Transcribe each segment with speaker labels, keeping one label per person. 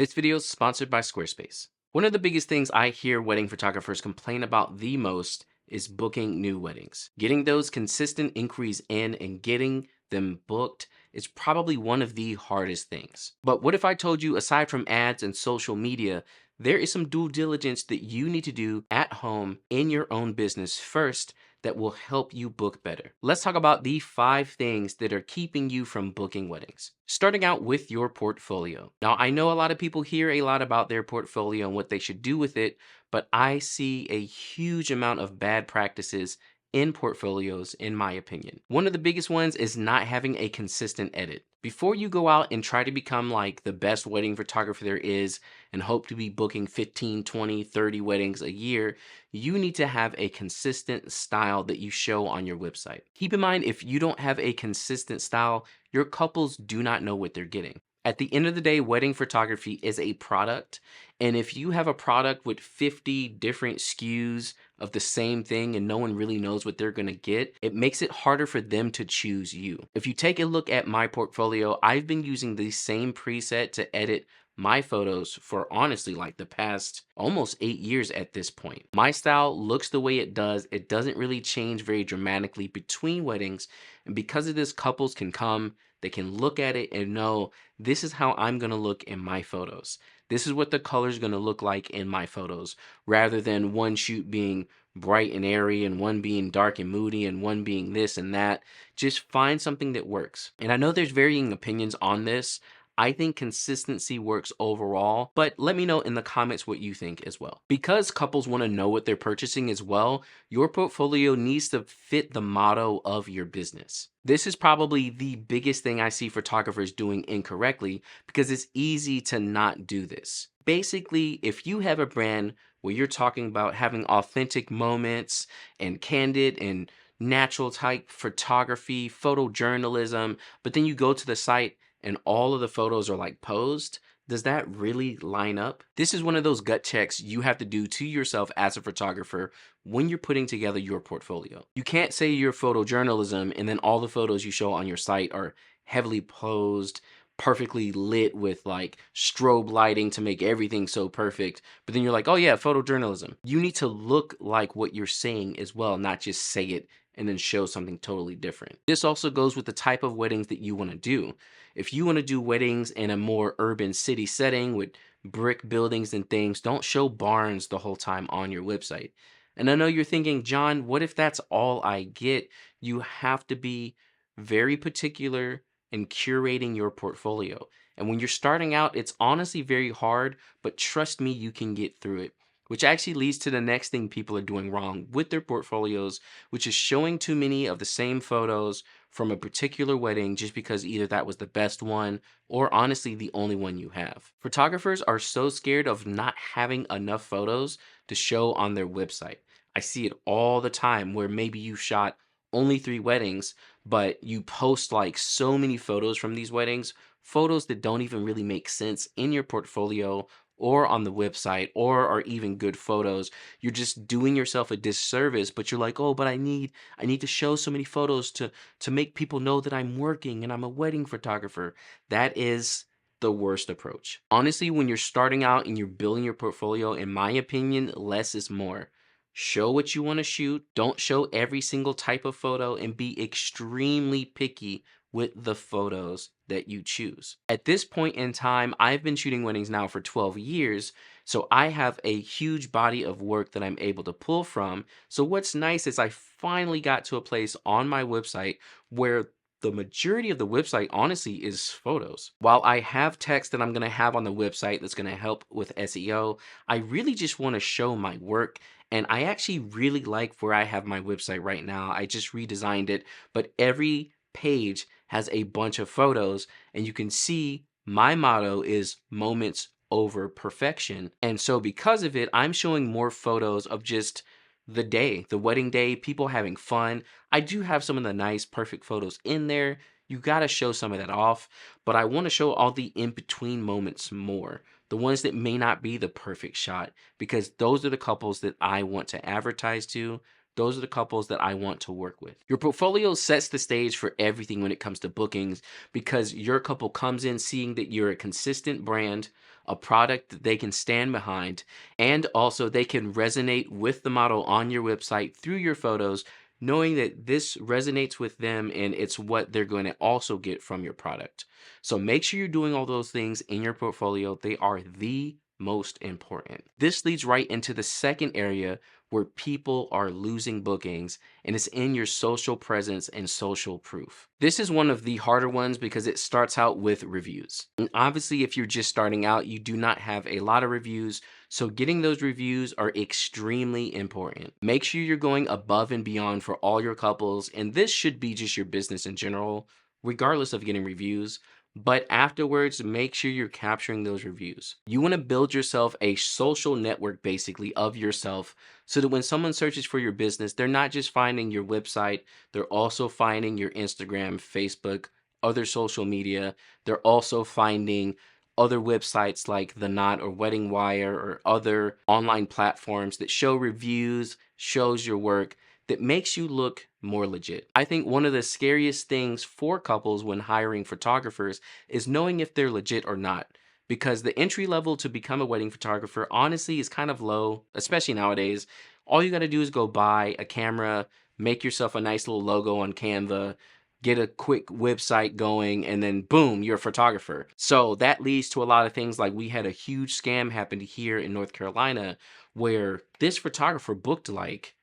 Speaker 1: This video is sponsored by Squarespace. One of the biggest things I hear wedding photographers complain about the most is booking new weddings. Getting those consistent inquiries in and getting them booked is probably one of the hardest things. But what if I told you, aside from ads and social media, there is some due diligence that you need to do at home in your own business first that will help you book better? Let's talk about the 5 things that are keeping you from booking weddings. Starting out with your portfolio. Now, I know a lot of people hear a lot about their portfolio and what they should do with it, but I see a huge amount of bad practices in portfolios, in my opinion. One of the biggest ones is not having a consistent edit. Before you go out and try to become like the best wedding photographer there is and hope to be booking 15, 20, 30 weddings a year, you need to have a consistent style that you show on your website. Keep in mind, if you don't have a consistent style, your couples do not know what they're getting. At the end of the day, wedding photography is a product. And if you have a product with 50 different SKUs of the same thing and no one really knows what they're going to get, it makes it harder for them to choose you. If you take a look at my portfolio, I've been using the same preset to edit my photos for honestly like the past almost 8 years at this point. My style looks the way it does. It doesn't really change very dramatically between weddings. And because of this, couples can come, they can look at it and know this is how I'm going to look in my photos. This is what the color is going to look like in my photos, rather than one shoot being bright and airy and one being dark and moody and one being this and that. Just find something that works. And I know there's varying opinions on this. I think consistency works overall, but let me know in the comments what you think as well. Because couples want to know what they're purchasing as well, your portfolio needs to fit the motto of your business. This is probably the biggest thing I see photographers doing incorrectly because it's easy to not do this. Basically, if you have a brand where you're talking about having authentic moments and candid and natural type photography, photojournalism, but then you go to the site and all of the photos are like posed, does that really line up? This is one of those gut checks you have to do to yourself as a photographer when you're putting together your portfolio. You can't say you're photojournalism and then all the photos you show on your site are heavily posed, perfectly lit with like strobe lighting to make everything so perfect. But then you're like, oh yeah, photojournalism. You need to look like what you're saying as well, not just say it and then show something totally different. This also goes with the type of weddings that you want to do. If you want to do weddings in a more urban city setting with brick buildings and things, don't show barns the whole time on your website. And I know you're thinking, John, what if that's all I get? You have to be very particular in curating your portfolio. And when you're starting out, it's honestly very hard, but trust me, you can get through it. Which actually leads to the next thing people are doing wrong with their portfolios, which is showing too many of the same photos from a particular wedding just because either that was the best one or honestly the only one you have. Photographers are so scared of not having enough photos to show on their website. I see it all the time where maybe you shot only 3 weddings, but you post like so many photos from these weddings, photos that don't even really make sense in your portfolio or on the website or are even good photos. You're just doing yourself a disservice, but you're like, oh, but I need to show so many photos to make people know that I'm working and I'm a wedding photographer. That is the worst approach. Honestly, when you're starting out and you're building your portfolio, in my opinion, less is more. Show what you want to shoot. Don't show every single type of photo and be extremely picky with the photos that you choose. At this point in time, I've been shooting weddings now for 12 years, so I have a huge body of work that I'm able to pull from. So what's nice is I finally got to a place on my website where the majority of the website honestly is photos. While I have text that I'm going to have on the website that's going to help with SEO, I really just want to show my work. And I actually really like where I have my website right now. I just redesigned it, but every page has a bunch of photos, and you can see my motto is moments over perfection. And so because of it, I'm showing more photos of just the day, the wedding day, people having fun. I do have some of the nice, perfect photos in there. You got to show some of that off, but I want to show all the in between moments more. The ones that may not be the perfect shot, because those are the couples that I want to advertise to. Those are the couples that I want to work with. Your portfolio sets the stage for everything when it comes to bookings because your couple comes in seeing that you're a consistent brand, a product that they can stand behind, and also they can resonate with the model on your website through your photos, knowing that this resonates with them and it's what they're going to also get from your product. So make sure you're doing all those things in your portfolio. They are the most important. This leads right into the second area where people are losing bookings, and it's in your social presence and social proof. This is one of the harder ones because it starts out with reviews. And obviously, if you're just starting out, you do not have a lot of reviews. So getting those reviews are extremely important. Make sure you're going above and beyond for all your couples, and this should be just your business in general, regardless of getting reviews. But afterwards, make sure you're capturing those reviews. You want to build yourself a social network basically of yourself so that when someone searches for your business, they're not just finding your website, they're also finding your Instagram, Facebook, other social media. They're also finding other websites like The Knot or Wedding Wire or other online platforms that show reviews, shows your work, that makes you look more legit. I think one of the scariest things for couples when hiring photographers is knowing if they're legit or not. Because the entry level to become a wedding photographer honestly is kind of low, especially nowadays. All you got to do is go buy a camera, make yourself a nice little logo on Canva, get a quick website going, and then boom, you're a photographer. So that leads to a lot of things like we had a huge scam happen here in North Carolina where this photographer booked like,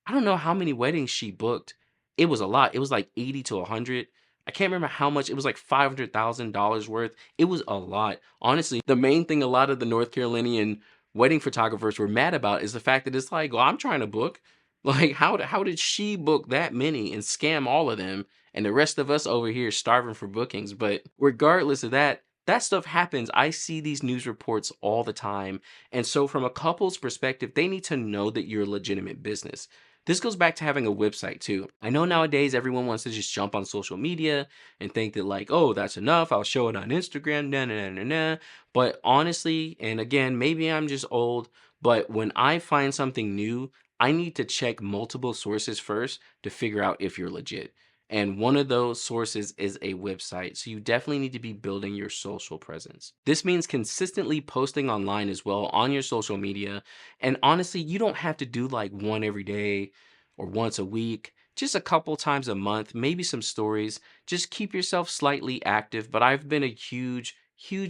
Speaker 1: I don't know how many weddings she booked. It was a lot. It was like 80 to 100. I can't remember how much. It was like $500,000 worth. It was a lot. Honestly, the main thing a lot of the North Carolinian wedding photographers were mad about is the fact that it's like, well, I'm trying to book. Like, how did she book that many and scam all of them, and the rest of us over here starving for bookings? But regardless of that, that stuff happens. I see these news reports all the time. And so, from a couple's perspective, they need to know that you're a legitimate business. This goes back to having a website too. I know nowadays everyone wants to just jump on social media and think that like, oh, that's enough. I'll show it on Instagram. Nah, nah, nah, nah, nah. But honestly, and again, maybe I'm just old, but when I find something new, I need to check multiple sources first to figure out if you're legit. And one of those sources is a website. So you definitely need to be building your social presence. This means consistently posting online as well on your social media. And honestly, you don't have to do like one every day or once a week, just a couple times a month, maybe some stories. Just keep yourself slightly active. But I've been a huge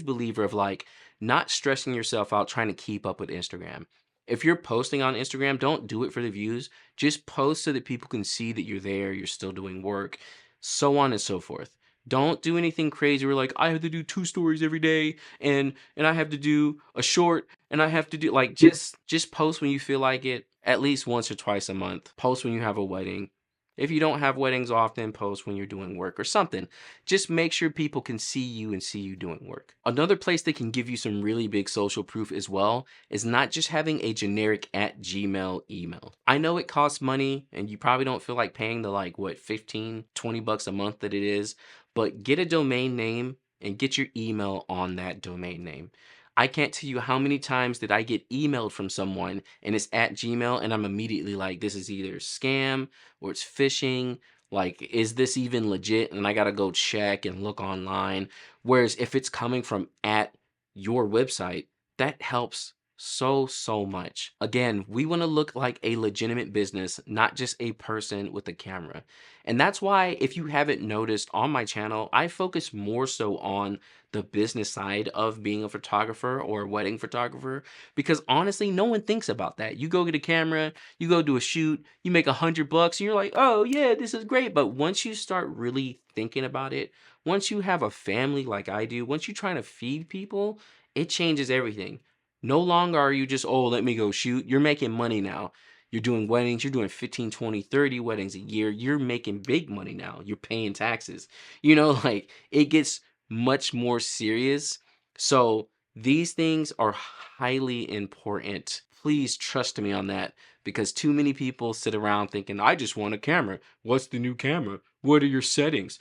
Speaker 1: believer of like not stressing yourself out trying to keep up with Instagram. If you're posting on Instagram, don't do it for the views. Just post so that people can see that you're there, you're still doing work, so on and so forth. Don't do anything crazy where like I have to do 2 stories every day and I have to do a short and I have to do like just post when you feel like it, at least once or twice a month. Post when you have a wedding. If you don't have weddings often, post when you're doing work or something. Just make sure people can see you and see you doing work. Another place that can give you some really big social proof as well is not just having a generic at Gmail email. I know it costs money and you probably don't feel like paying the like what 15, 20 bucks a month that it is, but get a domain name and get your email on that domain name. I can't tell you how many times did I get emailed from someone and it's at Gmail and I'm immediately like, this is either scam or it's phishing. Like, is this even legit? And I got to go check and look online. Whereas if it's coming from at your website, that helps so much. Again, we want to look like a legitimate business, not just a person with a camera. And that's why, if you haven't noticed on my channel, I focus more so on the business side of being a photographer or a wedding photographer, because honestly, no one thinks about that. You go get a camera, you go do a shoot, you make $100 and you're like, oh yeah, this is great. But once you start really thinking about it, once you have a family like I do, once you're trying to feed people, it changes everything. No longer are you just, oh, let me go shoot. You're making money now. You're doing weddings. You're doing 15, 20, 30 weddings a year. You're making big money now. You're paying taxes. Like it gets much more serious. So these things are highly important. Please trust me on that because too many people sit around thinking, I just want a camera. What's the new camera? What are your settings?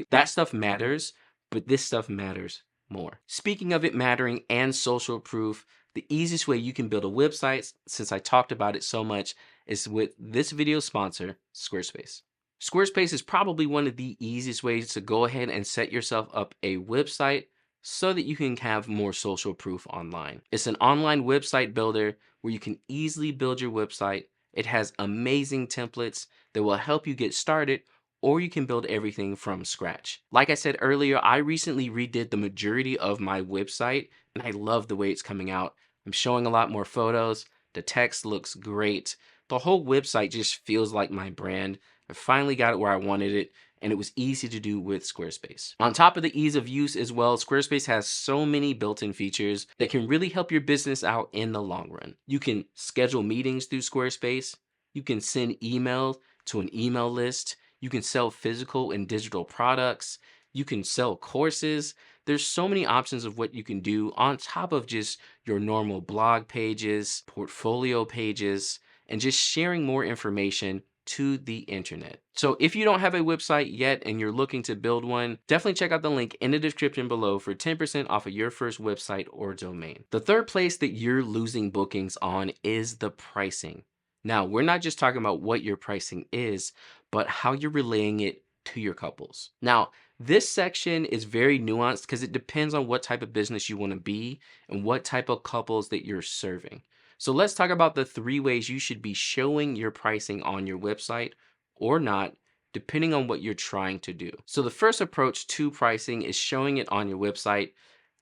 Speaker 1: That stuff matters, but this stuff matters more. Speaking of it mattering and social proof, the easiest way you can build a website, since I talked about it so much, is with this video sponsor, Squarespace. Squarespace is probably one of the easiest ways to go ahead and set yourself up a website so that you can have more social proof online. It's an online website builder where you can easily build your website. It has amazing templates that will help you get started, or you can build everything from scratch. Like I said earlier, I recently redid the majority of my website and I love the way it's coming out. I'm showing a lot more photos. The text looks great. The whole website just feels like my brand. I finally got it where I wanted it, and it was easy to do with Squarespace. On top of the ease of use as well, Squarespace has so many built-in features that can really help your business out in the long run. You can schedule meetings through Squarespace. You can send emails to an email list. You can sell physical and digital products. You can sell courses. There's so many options of what you can do on top of just your normal blog pages, portfolio pages, and just sharing more information to the internet. So if you don't have a website yet and you're looking to build one, definitely check out the link in the description below for 10% off of your first website or domain. The third place that you're losing bookings on is the pricing. Now, we're not just talking about what your pricing is, but how you're relaying it to your couples. Now, this section is very nuanced because it depends on what type of business you want to be and what type of couples that you're serving. So let's talk about the 3 ways you should be showing your pricing on your website or not, depending on what you're trying to do. So the first approach to pricing is showing it on your website.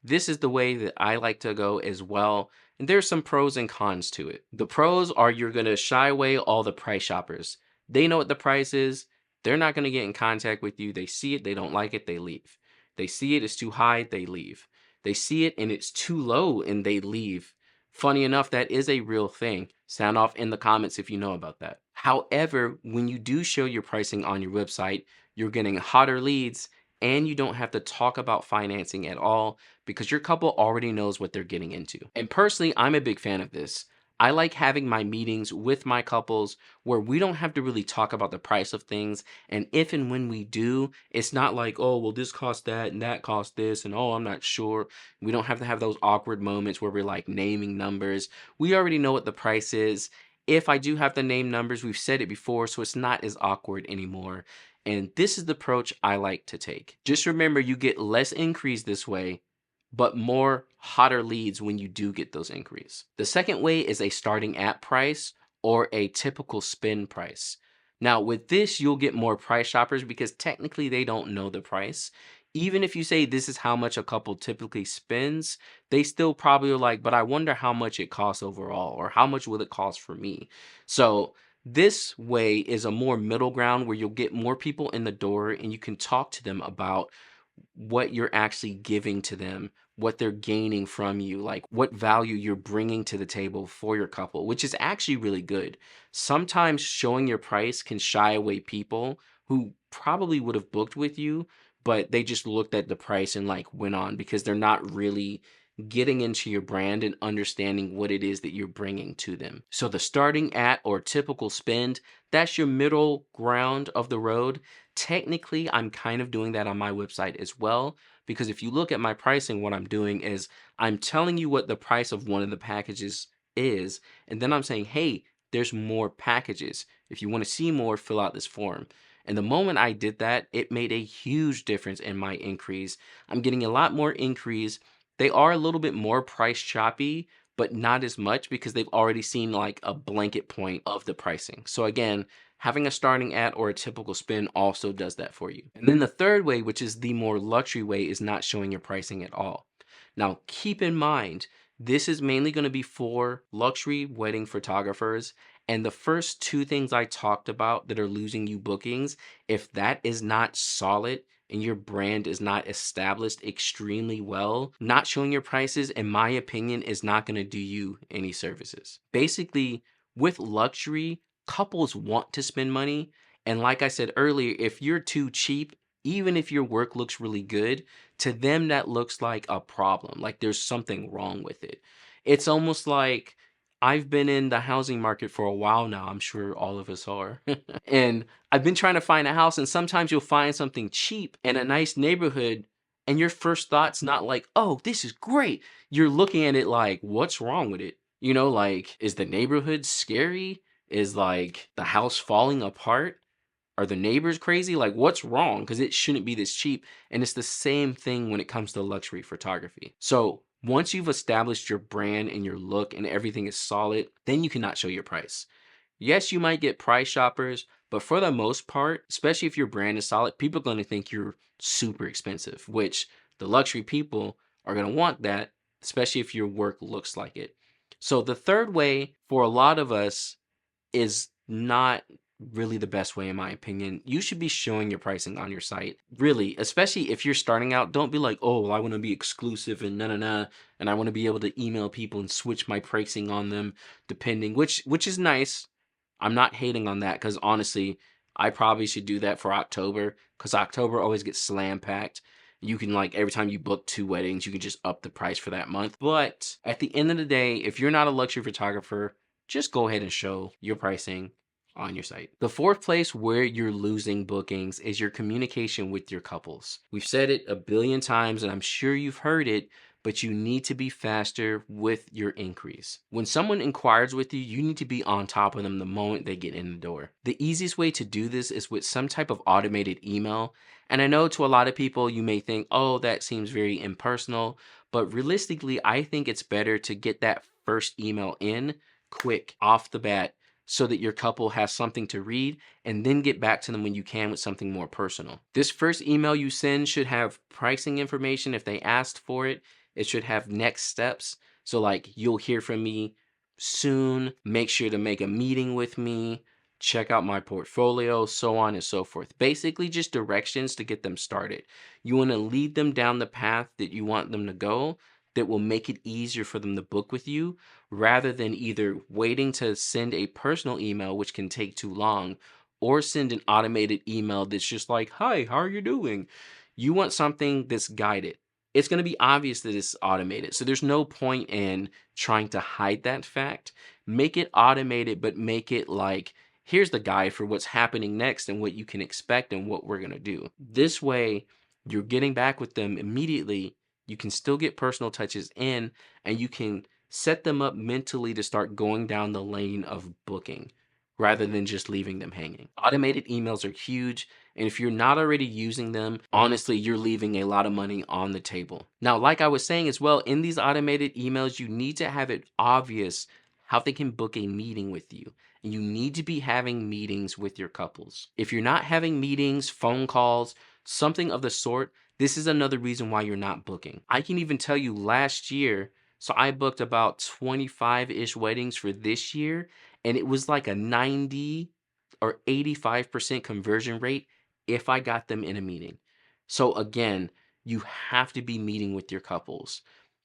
Speaker 1: This is the way that I like to go as well. And there's some pros and cons to it. The pros are you're going to shy away all the price shoppers. They know what the price is. They're not going to get in contact with you. They see it, they don't like it, they leave. They see it, it's too high, they leave. They see it and it's too low and they leave. Funny enough, that is a real thing. Sound off in the comments if you know about that. However, when you do show your pricing on your website, you're getting hotter leads and you don't have to talk about financing at all because your couple already knows what they're getting into. And personally, I'm a big fan of this. I like having my meetings with my couples where we don't have to really talk about the price of things. And if and when we do, it's not like, oh, well, this costs that and that costs this. And oh, I'm not sure. We don't have to have those awkward moments where we're like naming numbers. We already know what the price is. If I do have to name numbers, we've said it before, so it's not as awkward anymore. And this is the approach I like to take. Just remember, you get less inquiries this way, but more hotter leads when you do get those inquiries. The second way is a starting at price or a typical spend price. Now, with this, you'll get more price shoppers because technically they don't know the price. Even if you say this is how much a couple typically spends, they still probably are like, but I wonder how much it costs overall, or how much will it cost for me? So this way is a more middle ground where you'll get more people in the door and you can talk to them about what you're actually giving to them, what they're gaining from you, like what value you're bringing to the table for your couple, which is actually really good. Sometimes showing your price can shy away people who probably would have booked with you, but they just looked at the price and like went on because they're not really getting into your brand and understanding what it is that you're bringing to them. So the starting at or typical spend, that's your middle ground of the road. Technically, I'm kind of doing that on my website as well, because if you look at my pricing, what I'm doing is I'm telling you what the price of one of the packages is, and then I'm saying, hey, there's more packages. If you want to see more, fill out this form. And the moment I did that, it made a huge difference in my increase. I'm getting a lot more increase. They are a little bit more price choppy, but not as much because they've already seen like a blanket point of the pricing. So again, having a starting at or a typical spin also does that for you. And then the third way, which is the more luxury way, is not showing your pricing at all. Now, keep in mind, this is mainly going to be for luxury wedding photographers. And the first 2 things I talked about that are losing you bookings, if that is not solid and your brand is not established extremely well, not showing your prices, in my opinion, is not going to do you any services. Basically, with luxury, couples want to spend money. And like I said earlier, if you're too cheap, even if your work looks really good, to them that looks like a problem. Like there's something wrong with it. It's almost like I've been in the housing market for a while now. I'm sure all of us are. And I've been trying to find a house, and sometimes you'll find something cheap in a nice neighborhood, and your first thought's not like, oh, this is great. You're looking at it like, what's wrong with it? You know, like, is the neighborhood scary? Is like the house falling apart? Are the neighbors crazy? Like, what's wrong? Because it shouldn't be this cheap. And it's the same thing when it comes to luxury photography. So once you've established your brand and your look and everything is solid, then you cannot show your price. Yes, you might get price shoppers, but for the most part, especially if your brand is solid, people are going to think you're super expensive, which the luxury people are going to want that, especially if your work looks like it. So the third way for a lot of us is not really the best way in my opinion. You should be showing your pricing on your site. Really, especially if you're starting out, don't be like, "Oh, well, I want to be exclusive and na and I want to be able to email people and switch my pricing on them depending," which is nice. I'm not hating on that cuz honestly, I probably should do that for October cuz October always gets slam packed. You can like every time you book 2 weddings, you can just up the price for that month. But at the end of the day, if you're not a luxury photographer, just go ahead and show your pricing on your site. The fourth place where you're losing bookings is your communication with your couples. We've said it a billion times and I'm sure you've heard it, but you need to be faster with your inquiries. When someone inquires with you, you need to be on top of them the moment they get in the door. The easiest way to do this is with some type of automated email. And I know to a lot of people, you may think, oh, that seems very impersonal. But realistically, I think it's better to get that first email in quick off the bat so that your couple has something to read and then get back to them when you can with something more personal. This first email you send should have pricing information if they asked for it. It should have next steps. So like you'll hear from me soon, make sure to make a meeting with me, check out my portfolio, so on and so forth. Basically just directions to get them started. You want to lead them down the path that you want them to go that will make it easier for them to book with you rather than either waiting to send a personal email, which can take too long, or send an automated email that's just like, "Hi, how are you doing?" You want something that's guided. It's going to be obvious that it's automated. So there's no point in trying to hide that fact. Make it automated, but make it like, here's the guide for what's happening next and what you can expect and what we're going to do. This way, you're getting back with them immediately. You can still get personal touches in and you can set them up mentally to start going down the lane of booking rather than just leaving them hanging. Automated emails are huge. And if you're not already using them, honestly, you're leaving a lot of money on the table. Now, like I was saying as well, in these automated emails, you need to have it obvious how they can book a meeting with you. And you need to be having meetings with your couples. If you're not having meetings, phone calls, something of the sort, this is another reason why you're not booking. I can even tell you last year, so I booked about 25-ish weddings for this year, and it was like a 90 or 85% conversion rate if I got them in a meeting. So again, you have to be meeting with your couples.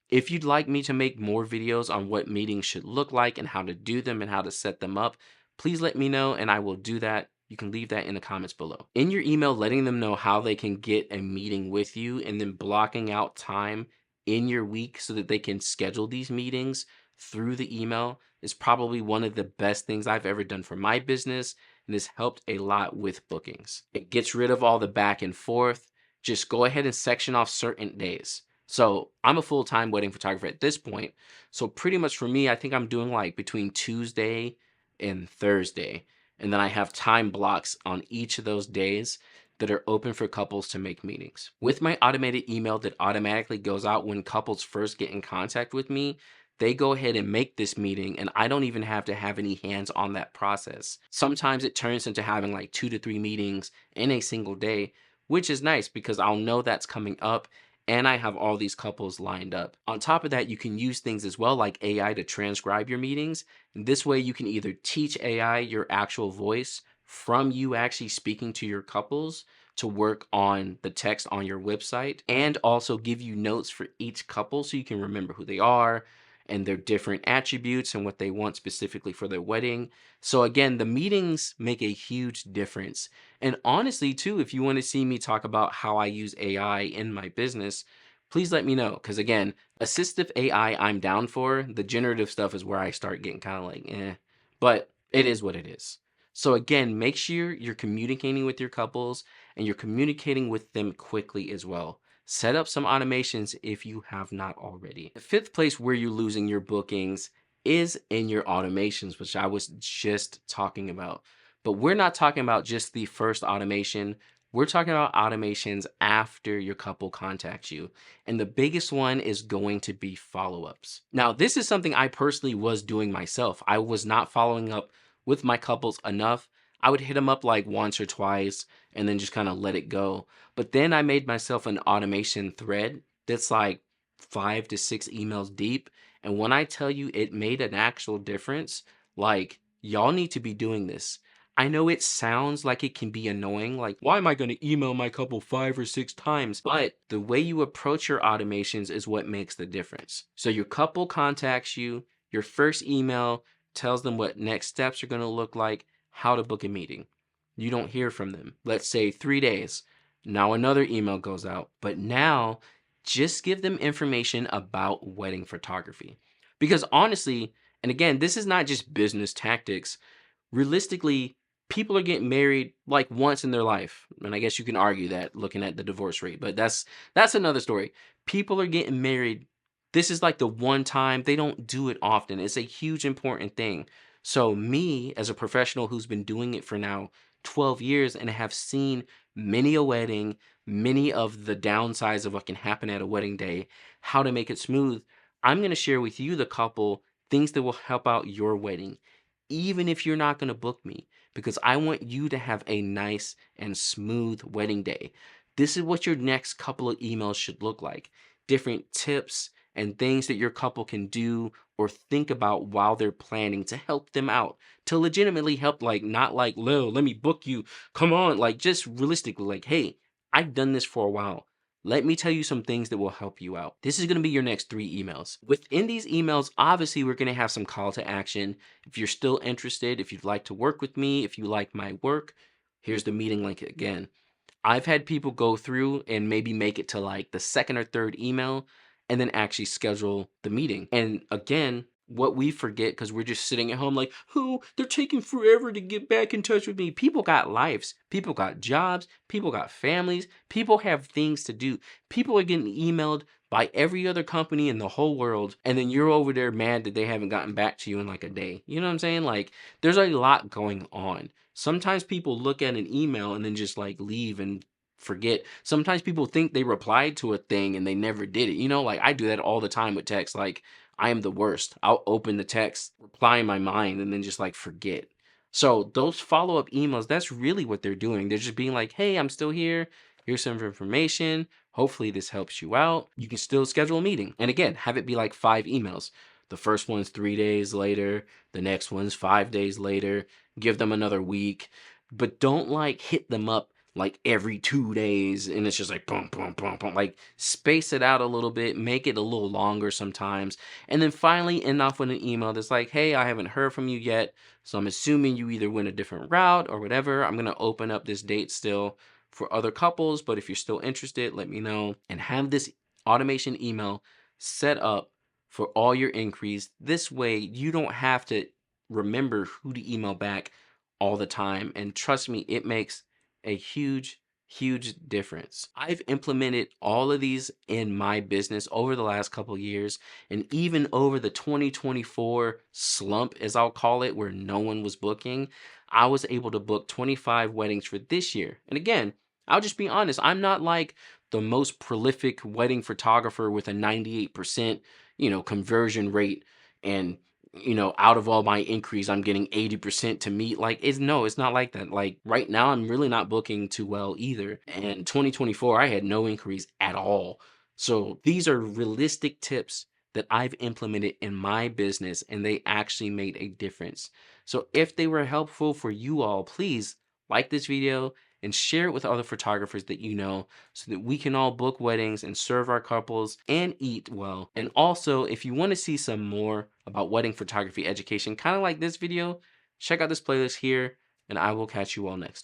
Speaker 1: If you'd like me to make more videos on what meetings should look like and how to do them and how to set them up, please let me know and I will do that. You can leave that in the comments below. In your email, letting them know how they can get a meeting with you and then blocking out time in your week so that they can schedule these meetings through the email is probably one of the best things I've ever done for my business and has helped a lot with bookings. It gets rid of all the back and forth. Just go ahead and section off certain days. So I'm a full-time wedding photographer at this point. So pretty much for me, I think I'm doing like between Tuesday and Thursday. And then I have time blocks on each of those days that are open for couples to make meetings. With my automated email that automatically goes out when couples first get in contact with me, they go ahead and make this meeting and I don't even have to have any hands on that process. Sometimes it turns into having like 2 to 3 meetings in a single day, which is nice because I'll know that's coming up and I have all these couples lined up. On top of that, you can use things as well like AI to transcribe your meetings. And this way you can either teach AI your actual voice from you actually speaking to your couples to work on the text on your website and also give you notes for each couple so you can remember who they are and their different attributes and what they want specifically for their wedding. So again, the meetings make a huge difference. And honestly, too, if you want to see me talk about how I use AI in my business, please let me know. Because again, assistive AI, I'm down for. The generative stuff is where I start getting kind of like, but it is what it is. So again, make sure you're communicating with your couples and you're communicating with them quickly as well. Set up some automations if you have not already. The fifth place where you're losing your bookings is in your automations, which I was just talking about. But we're not talking about just the first automation. We're talking about automations after your couple contacts you. And the biggest one is going to be follow-ups. Now, this is something I personally was doing myself. I was not following up with my couples enough. I would hit them up like once or twice and then just kind of let it go. But then I made myself an automation thread that's like 5 to 6 emails deep. And when I tell you it made an actual difference, like y'all need to be doing this. I know it sounds like it can be annoying, like, why am I going to email my couple 5 or 6 times? But the way you approach your automations is what makes the difference. So your couple contacts you, your first email tells them what next steps are going to look like, how to book a meeting. You don't hear from them. Let's say 3 days. Now another email goes out. But now just give them information about wedding photography. Because honestly, and again, this is not just business tactics. Realistically, people are getting married like once in their life. And I guess you can argue that looking at the divorce rate, but that's another story. People are getting married. This is like the one time. They don't do it often. It's a huge important thing. So me as a professional who's been doing it for now 12 years and have seen many a wedding, many of the downsides of what can happen at a wedding day, how to make it smooth, I'm going to share with you, the couple, things that will help out your wedding even if you're not going to book me, because I want you to have a nice and smooth wedding day. This is what your next couple of emails should look like. Different tips and things that your couple can do or think about while they're planning to help them out, to legitimately help, like, not like, Lil, let me book you. Come on. Like, just realistically, like, hey, I've done this for a while. Let me tell you some things that will help you out. This is going to be your next 3 emails. Within these emails, obviously, we're going to have some call to action. If you're still interested, if you'd like to work with me, if you like my work, here's the meeting link again. I've had people go through and maybe make it to like the second or third email and then actually schedule the meeting. And again, what we forget because we're just sitting at home like, oh, they're taking forever to get back in touch with me. People got lives, people got jobs, people got families, people have things to do. People are getting emailed by every other company in the whole world. And then you're over there mad that they haven't gotten back to you in like a day. You know what I'm saying? Like, there's a lot going on. Sometimes people look at an email and then just like leave and forget. Sometimes people think they replied to a thing and they never did it. You know, like I do that all the time with text. Like I am the worst. I'll open the text, reply in my mind, and then just like forget. So those follow-up emails, that's really what they're doing. They're just being like, hey, I'm still here. Here's some information. Hopefully this helps you out. You can still schedule a meeting. And again, have it be like 5 emails. The first one's 3 days later. The next one's 5 days later. Give them another week. But don't like hit them up like every 2 days and it's just like boom, boom, boom, boom. Like space it out a little bit, make it a little longer sometimes. And then finally end off with an email that's like, hey, I haven't heard from you yet. So I'm assuming you either went a different route or whatever. I'm going to open up this date still for other couples. But if you're still interested, let me know. And have this automation email set up for all your inquiries. This way you don't have to remember who to email back all the time. And trust me, it makes a huge difference. I've implemented all of these in my business over the last couple years, and even over the 2024 slump, as I'll call it, where no one was booking, I was able to book 25 weddings for this year. And again, I'll just be honest, I'm not like the most prolific wedding photographer with a 98%, conversion rate, and out of all my inquiries, I'm getting 80% to meet. Like, it's not like that. Like, right now, I'm really not booking too well either. And 2024, I had no inquiries at all. So these are realistic tips that I've implemented in my business, and they actually made a difference. So if they were helpful for you all, please like this video and share it with other photographers that you know so that we can all book weddings and serve our couples and eat well. And also, if you want to see some more about wedding photography education, kind of like this video, check out this playlist here, and I will catch you all next time.